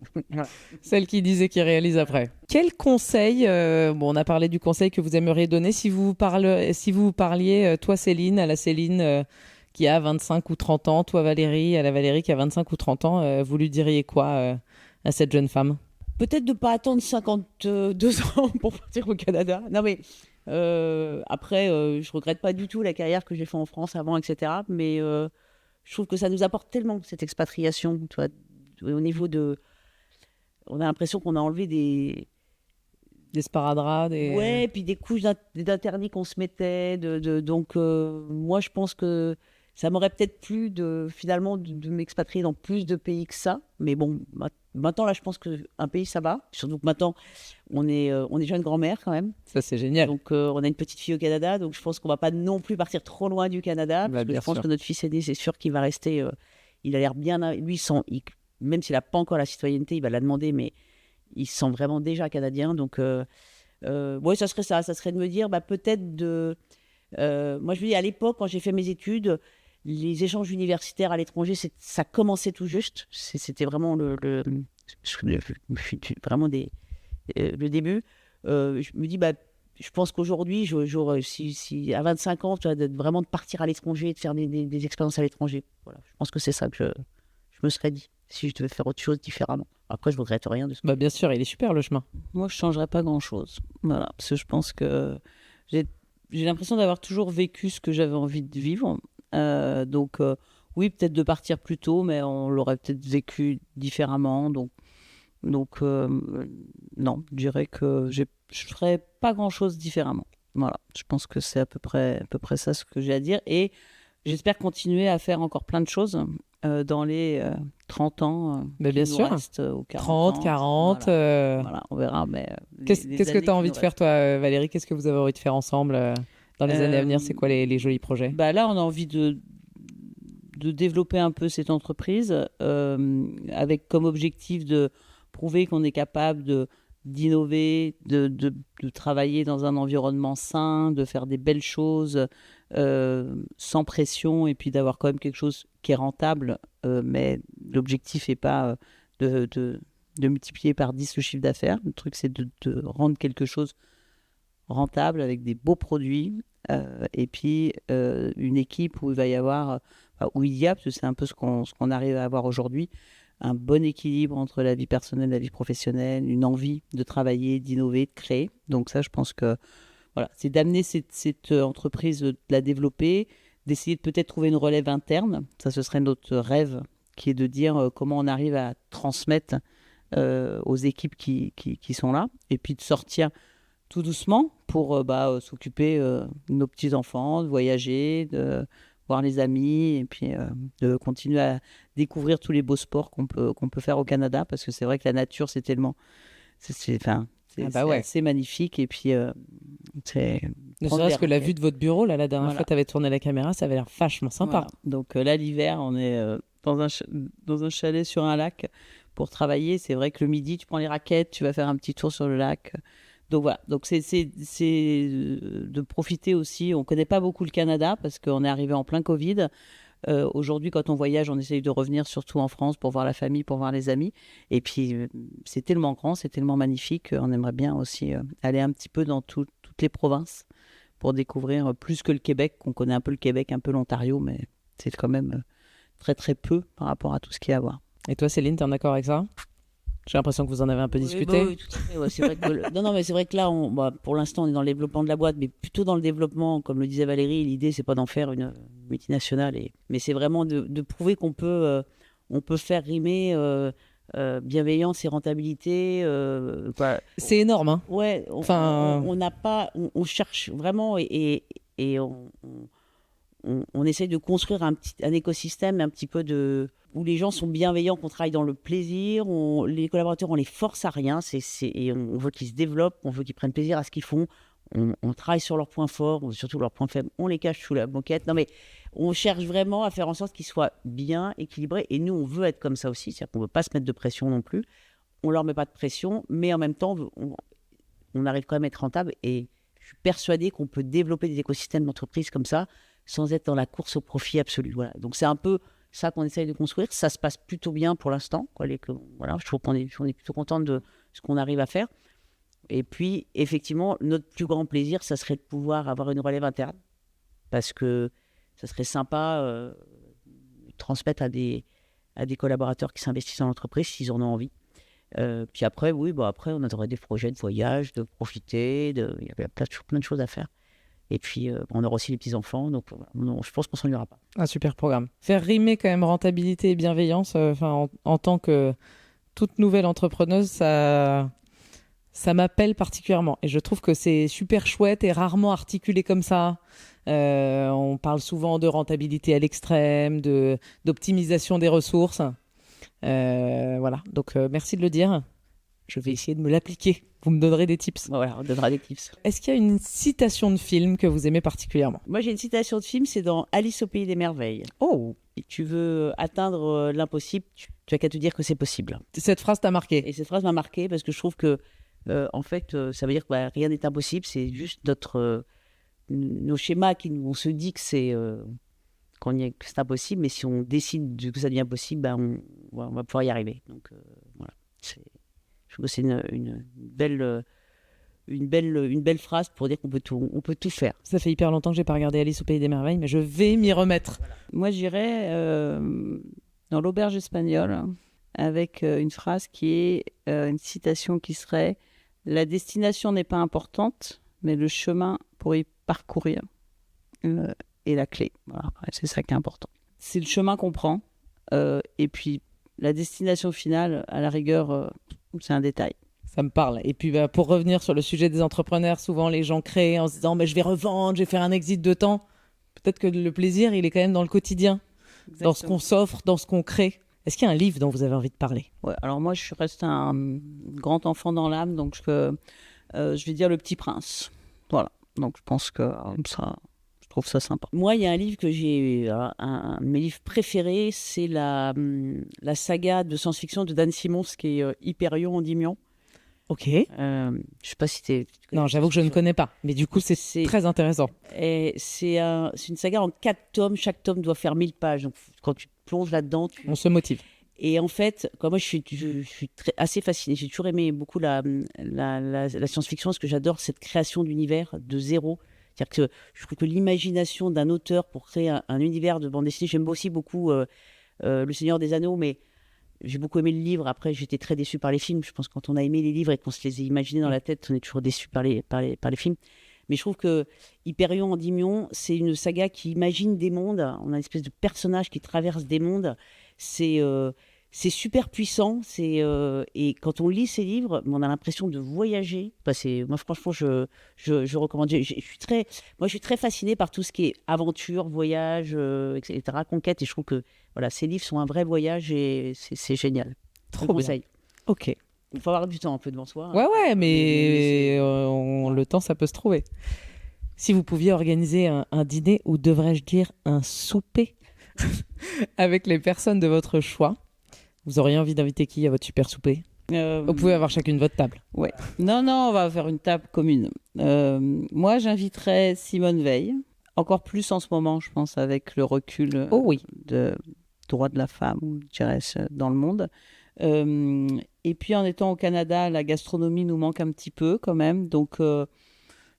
Celle qui disait qui réalise après. Quel conseil, on a parlé du conseil que vous aimeriez donner, si vous parliez, toi Céline, à la Céline qui a 25 ou 30 ans, toi Valérie, à la Valérie qui a 25 ou 30 ans, vous lui diriez quoi à cette jeune femme ? Peut-être de ne pas attendre 52 ans pour partir au Canada. Non, mais après, je ne regrette pas du tout la carrière que j'ai faite en France avant, etc. Mais je trouve que ça nous apporte tellement, cette expatriation. Tu vois, au niveau de... On a l'impression qu'on a enlevé Des sparadraps, Ouais, et puis des couches d'internet qu'on se mettait. Donc, moi, je pense que ça m'aurait peut-être plu finalement de m'expatrier dans plus de pays que ça. Mais bon, maintenant, là, je pense qu'un pays, ça va. Surtout que maintenant, on est jeune grand-mère quand même. Ça, c'est génial. Donc, on a une petite fille au Canada. Donc, je pense qu'on va pas non plus partir trop loin du Canada. Parce que je pense que notre fils aîné, c'est sûr qu'il va rester. Il a l'air bien. Lui, même s'il n'a pas encore la citoyenneté, il va la demander, mais il se sent vraiment déjà canadien. Donc, ouais, ça serait ça. Ça serait de me dire, peut-être de. Moi, je me dis, à l'époque, quand j'ai fait mes études, les échanges universitaires à l'étranger, ça commençait tout juste. C'était vraiment vraiment le début. Je me dis, je pense qu'aujourd'hui, si à 25 ans, tu vois, vraiment de partir à l'étranger, de faire des expériences à l'étranger. Voilà, je pense que c'est ça que je me serais dit, si je devais faire autre chose différemment. Après, je ne regrette rien de ce Bien sûr, il est super le chemin. Moi, je ne changerais pas grand-chose. Voilà, parce que je pense que j'ai l'impression d'avoir toujours vécu ce que j'avais envie de vivre. Donc, oui, peut-être de partir plus tôt, mais on l'aurait peut-être vécu différemment. Donc non, je dirais que je ne ferais pas grand-chose différemment. Voilà, je pense que c'est à peu près ça ce que j'ai à dire. Et j'espère continuer à faire encore plein de choses dans les 30 ans bien sûr. Reste, ou 30, 40. Voilà, on verra. Qu'est-ce que tu as envie de faire, toi, Valérie? Qu'est-ce que vous avez envie de faire ensemble dans les années à venir? C'est quoi les jolis projets? Là, on a envie de développer un peu cette entreprise avec comme objectif de prouver qu'on est capable d'innover, de travailler dans un environnement sain, de faire des belles choses sans pression et puis d'avoir quand même quelque chose qui est rentable. Mais l'objectif n'est pas de multiplier par 10 le chiffre d'affaires. Le truc, c'est de rendre quelque chose rentable avec des beaux produits et puis une équipe où il va y avoir, parce que c'est un peu ce qu'on arrive à avoir aujourd'hui, un bon équilibre entre la vie personnelle et la vie professionnelle, une envie de travailler, d'innover, de créer. Donc ça, je pense que voilà, c'est d'amener cette entreprise, de la développer, d'essayer de peut-être trouver une relève interne. Ça, ce serait notre rêve, qui est de dire comment on arrive à transmettre aux équipes qui sont là, et puis de sortir tout doucement pour s'occuper de nos petits-enfants, de voyager, de voir les amis, et puis de continuer à découvrir tous les beaux sports qu'on peut faire au Canada, parce que c'est vrai que la nature, c'est tellement... C'est assez magnifique, et puis c'est... Ne serait-ce que la vue de votre bureau, là, la dernière fois tu avais tourné la caméra, ça avait l'air vachement sympa. Voilà. Donc là, l'hiver, on est dans un chalet sur un lac pour travailler. C'est vrai que le midi, tu prends les raquettes, tu vas faire un petit tour sur le lac. Donc voilà, donc c'est de profiter aussi. On ne connaît pas beaucoup le Canada parce qu'on est arrivé en plein Covid. Aujourd'hui, quand on voyage, on essaye de revenir surtout en France pour voir la famille, pour voir les amis. Et puis, c'est tellement grand, c'est tellement magnifique. On aimerait bien aussi aller un petit peu dans toutes les provinces pour découvrir plus que le Québec, qu'on connaît un peu le Québec, un peu l'Ontario, mais c'est quand même très très peu par rapport à tout ce qu'il y a à voir. Et toi, Céline, tu es en accord avec ça? J'ai l'impression que vous en avez un peu discuté. Oui, tout à fait. Ouais, c'est vrai que non, mais c'est vrai que là, pour l'instant, on est dans le développement de la boîte, mais plutôt dans le développement, comme le disait Valérie. L'idée, c'est pas d'en faire une multinationale, mais c'est vraiment de prouver qu'on peut faire rimer bienveillance et rentabilité. C'est énorme, hein. Ouais. On n'a pas, on cherche vraiment et on essaye de construire un écosystème un petit peu où les gens sont bienveillants, qu'on travaille dans le plaisir, les collaborateurs, on les force à rien, et on veut qu'ils se développent, on veut qu'ils prennent plaisir à ce qu'ils font, on travaille sur leurs points forts, surtout leurs points faibles, on les cache sous la moquette. Non mais on cherche vraiment à faire en sorte qu'ils soient bien équilibrés, et nous on veut être comme ça aussi, c'est-à-dire qu'on ne veut pas se mettre de pression non plus, on ne leur met pas de pression, mais en même temps on arrive quand même à être rentable, et je suis persuadée qu'on peut développer des écosystèmes d'entreprise comme ça, sans être dans la course au profit absolu. Voilà. Donc c'est un peu ça qu'on essaye de construire. Ça se passe plutôt bien pour l'instant. Voilà, je trouve qu'on est plutôt content de ce qu'on arrive à faire. Et puis, effectivement, notre plus grand plaisir, ça serait de pouvoir avoir une relève interne. Parce que ça serait sympa de transmettre à des collaborateurs qui s'investissent dans l'entreprise s'ils en ont envie. Puis après, après, on aurait des projets de voyage, de profiter. Il y a plein de choses à faire. Et puis, on aura aussi les petits-enfants, donc je pense qu'on ne s'ennuiera pas. Un super programme. Faire rimer quand même rentabilité et bienveillance, en tant que toute nouvelle entrepreneuse, ça Ça m'appelle particulièrement et je trouve que c'est super chouette et rarement articulé comme ça. On parle souvent de rentabilité à l'extrême, d'optimisation des ressources. Voilà, donc merci de le dire. Je vais essayer de me l'appliquer. Vous me donnerez des tips. Voilà, on donnera des tips. Est-ce qu'il y a une citation de film que vous aimez particulièrement? Moi, j'ai une citation de film, c'est dans Alice au pays des merveilles. Oh, Si tu veux atteindre l'impossible, tu as qu'à te dire que c'est possible. cette phrase t'a marqué. Et cette phrase m'a marquée parce que je trouve que, en fait, ça veut dire que rien n'est impossible. C'est juste nos schémas on se dit que que c'est impossible, mais si on décide que ça devient possible, on va pouvoir y arriver. Donc voilà. Je trouve que c'est une belle phrase pour dire on peut tout faire. Ça fait hyper longtemps que j'ai pas regardé Alice au pays des merveilles, mais je vais m'y remettre. Moi, j'irais dans l'auberge espagnole avec une phrase qui est une citation qui serait « La destination n'est pas importante, mais le chemin pour y parcourir est la clé. » Voilà, c'est ça qui est important. C'est le chemin qu'on prend et puis la destination finale, à la rigueur, c'est un détail. Ça me parle. Et puis pour revenir sur le sujet des entrepreneurs, souvent les gens créent en se disant je vais revendre, je vais faire un exit de temps. Peut-être que le plaisir, il est quand même dans le quotidien, dans ce qu'on s'offre, dans ce qu'on crée. Est-ce qu'il y a un livre dont vous avez envie de parler? Ouais, alors moi, je suis restée un grand enfant dans l'âme, donc je vais dire Le Petit Prince. Voilà, donc je pense que ça, je trouve ça sympa. Moi, il y a un livre que j'ai, un de mes livres préférés, c'est la saga de science-fiction de Dan Simmons, qui est Hyperion Endymion. Ok. Je sais pas si tu Non, j'avoue que je ne connais pas, mais du coup, c'est très intéressant. Et c'est une saga en 4 tomes. Chaque tome doit faire 1000 pages. Donc, quand tu te plonges là-dedans, On se motive. Et en fait, comme moi, je suis assez fascinée. J'ai toujours aimé beaucoup la science-fiction parce que j'adore cette création d'univers de zéro. C'est-à-dire que je trouve que l'imagination d'un auteur pour créer un univers de bande dessinée, j'aime aussi beaucoup Le Seigneur des Anneaux, mais j'ai beaucoup aimé le livre. Après, j'étais très déçue par les films. Je pense que quand on a aimé les livres et qu'on se les a imaginés dans la tête, on est toujours déçu par les films. Mais je trouve que Hyperion Endymion, c'est une saga qui imagine des mondes. On a une espèce de personnage qui traverse des mondes. C'est super puissant. Et quand on lit ces livres, on a l'impression de voyager. Moi, franchement, je recommande. Je suis très fascinée par tout ce qui est aventure, voyage, etc., conquête. Et je trouve que voilà, ces livres sont un vrai voyage et c'est génial. Trop Je bien. conseille. Ok. Il faut avoir du temps un peu devant soi. Ouais, mais le temps, ça peut se trouver. Si vous pouviez organiser un dîner, ou devrais-je dire un souper, avec les personnes de votre choix, vous auriez envie d'inviter qui à votre super souper? Vous pouvez avoir chacune votre table. Ouais. Non, on va faire une table commune. Moi, j'inviterais Simone Veil. Encore plus en ce moment, je pense, avec le recul Oh oui. de droit de la femme, je dirais, dans le monde. Et puis, en étant au Canada, la gastronomie nous manque un petit peu quand même. Donc, je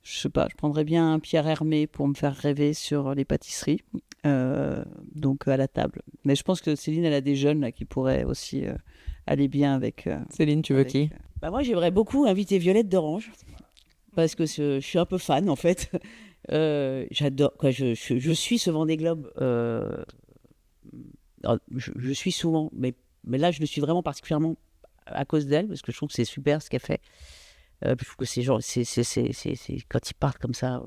sais pas, je prendrais bien un Pierre Hermé pour me faire rêver sur les pâtisseries. Donc, à la table. Mais je pense que Céline, elle a des jeunes là, qui pourraient aussi aller bien avec... Céline, tu veux qui? Bah moi, j'aimerais beaucoup inviter Violette d'Orange parce que je suis un peu fan en fait. J'adore. Je suis ce Vendée Globe. Je suis souvent, mais là, je le suis vraiment particulièrement à cause d'elle parce que je trouve que c'est super ce qu'elle fait. Je trouve que c'est quand ils partent comme ça,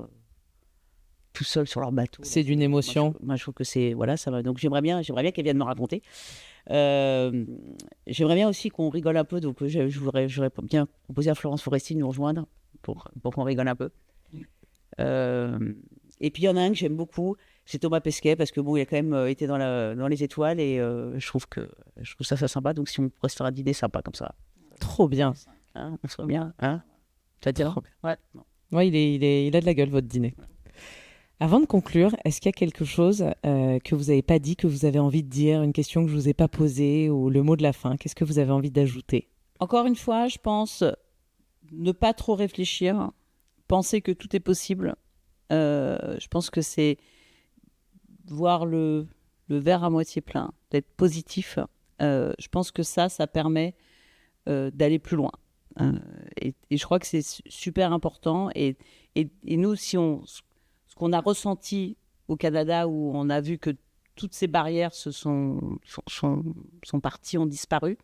tout seuls sur leur bateau. C'est d'une émotion. Moi, je trouve que c'est voilà, ça va. Donc j'aimerais bien qu'elle vienne me raconter. J'aimerais bien aussi qu'on rigole un peu, donc j'aurais bien proposé à Florence Foresti de nous rejoindre pour qu'on rigole un peu. Et puis il y en a un que j'aime beaucoup, c'est Thomas Pesquet, parce que bon, il a quand même été dans les étoiles et je trouve ça sympa. Donc si on pourrait se faire un dîner sympa comme ça, Trop bien. hein, on serait bien, hein. Tu vas te dire? Ouais. Non. Ouais, il a de la gueule, votre dîner. Avant de conclure, est-ce qu'il y a quelque chose que vous n'avez pas dit, que vous avez envie de dire, une question que je ne vous ai pas posée, ou le mot de la fin? Qu'est-ce que vous avez envie d'ajouter? Encore une fois, je pense ne pas trop réfléchir, penser que tout est possible. Je pense que c'est voir le verre à moitié plein, d'être positif. Je pense que ça permet d'aller plus loin. Et je crois que c'est super important. Et nous, ce qu'on a ressenti au Canada, où on a vu que toutes ces barrières sont parties, ont disparu,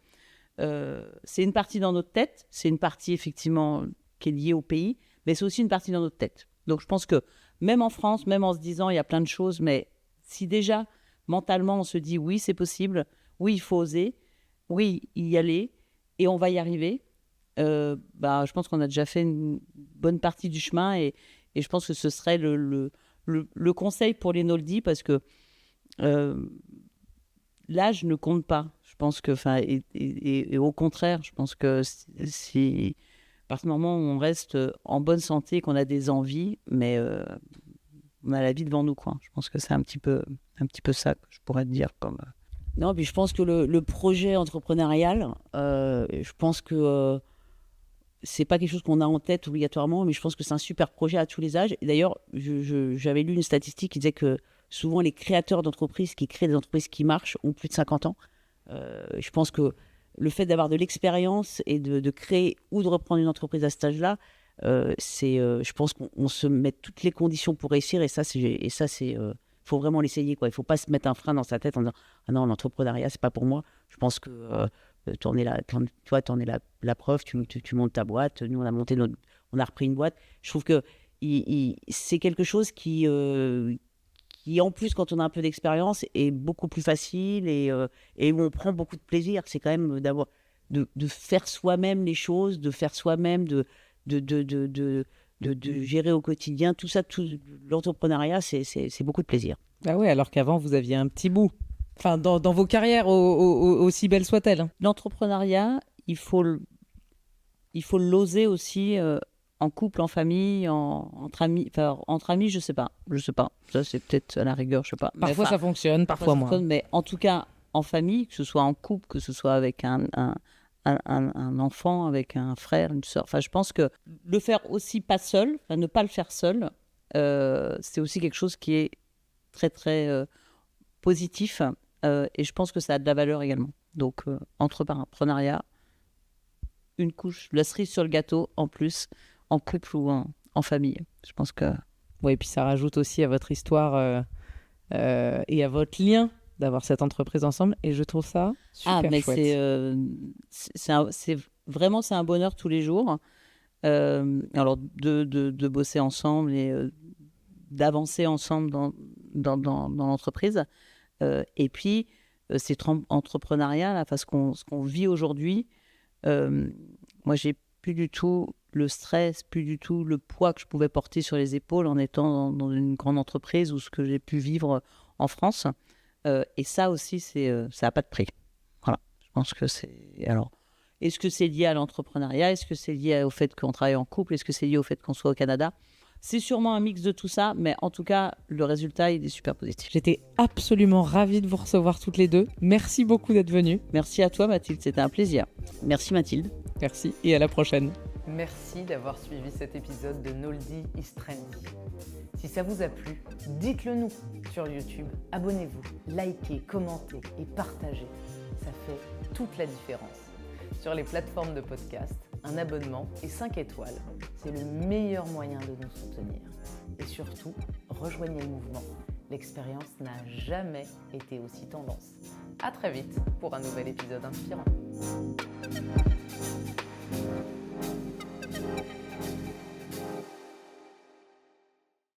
c'est une partie dans notre tête, c'est une partie effectivement qui est liée au pays, mais c'est aussi une partie dans notre tête. Donc je pense que même en France, même en se disant il y a plein de choses, mais si déjà mentalement on se dit oui c'est possible, oui il faut oser, oui y aller et on va y arriver, je pense qu'on a déjà fait une bonne partie du chemin et je pense que ce serait le conseil pour les Noldi parce que l'âge ne compte pas. Je pense que, et au contraire, je pense que si à partir du moment où on reste en bonne santé, qu'on a des envies, mais on a la vie devant nous, quoi. Je pense que c'est un petit peu ça que je pourrais te dire comme. Non, puis je pense que le projet entrepreneurial, je pense que c'est pas quelque chose qu'on a en tête obligatoirement, mais je pense que c'est un super projet à tous les âges. Et d'ailleurs, j'avais lu une statistique qui disait que souvent les créateurs d'entreprises qui créent des entreprises qui marchent ont plus de 50 ans. Je pense que le fait d'avoir de l'expérience et de créer ou de reprendre une entreprise à cet âge-là, je pense qu'on se met toutes les conditions pour réussir et ça c'est faut vraiment l'essayer, quoi. Il faut pas se mettre un frein dans sa tête en disant ah non, l'entrepreneuriat c'est pas pour moi. Je pense que tu en es la preuve, tu montes ta boîte, nous on a repris une boîte. Je trouve que c'est quelque chose qui en plus quand on a un peu d'expérience est beaucoup plus facile et où on prend beaucoup de plaisir. C'est quand même de faire soi-même les choses, de faire soi-même, de gérer au quotidien, tout ça, l'entrepreneuriat, c'est beaucoup de plaisir. Ah ouais, alors qu'avant, vous aviez un petit bout. Enfin, dans vos carrières, aussi belles soient-elles. Hein. L'entrepreneuriat, il faut l'oser aussi en couple, en famille, entre amis. Enfin, entre amis, je sais pas. Ça, c'est peut-être à la rigueur, je sais pas. Parfois, ça fonctionne, parfois moins. Mais en tout cas, en famille, que ce soit en couple, que ce soit avec un enfant, avec un frère, une sœur. Enfin, je pense que le faire aussi pas seul, ne pas le faire seul, c'est aussi quelque chose qui est très, très positif. Et je pense que ça a de la valeur également. Donc, entrepreneuriat, une couche, la cerise sur le gâteau, en plus, en couple ou en famille. Je pense que... Oui, et puis ça rajoute aussi à votre histoire et à votre lien d'avoir cette entreprise ensemble, et je trouve ça super chouette. C'est vraiment un bonheur tous les jours. Alors de bosser ensemble et d'avancer ensemble dans l'entreprise. Et puis c'est entrepreneuriat, là, parce ce qu'on vit aujourd'hui. Moi, j'ai plus du tout le stress, plus du tout le poids que je pouvais porter sur les épaules en étant dans une grande entreprise ou ce que j'ai pu vivre en France. Et ça aussi, ça n'a pas de prix. Voilà. Je pense que c'est... Alors, est-ce que c'est lié à l'entrepreneuriat ? Est-ce que c'est lié au fait qu'on travaille en couple ? Est-ce que c'est lié au fait qu'on soit au Canada ? C'est sûrement un mix de tout ça, mais en tout cas, le résultat, il est super positif. J'étais absolument ravie de vous recevoir toutes les deux. Merci beaucoup d'être venues. Merci à toi, Mathilde. C'était un plaisir. Merci, Mathilde. Merci et à la prochaine. Merci d'avoir suivi cet épisode de Noldi is Trendy. Si ça vous a plu, dites-le nous sur YouTube. Abonnez-vous, likez, commentez et partagez. Ça fait toute la différence. Sur les plateformes de podcast, un abonnement et 5 étoiles, c'est le meilleur moyen de nous soutenir. Et surtout, rejoignez le mouvement. L'expérience n'a jamais été aussi tendance. À très vite pour un nouvel épisode inspirant.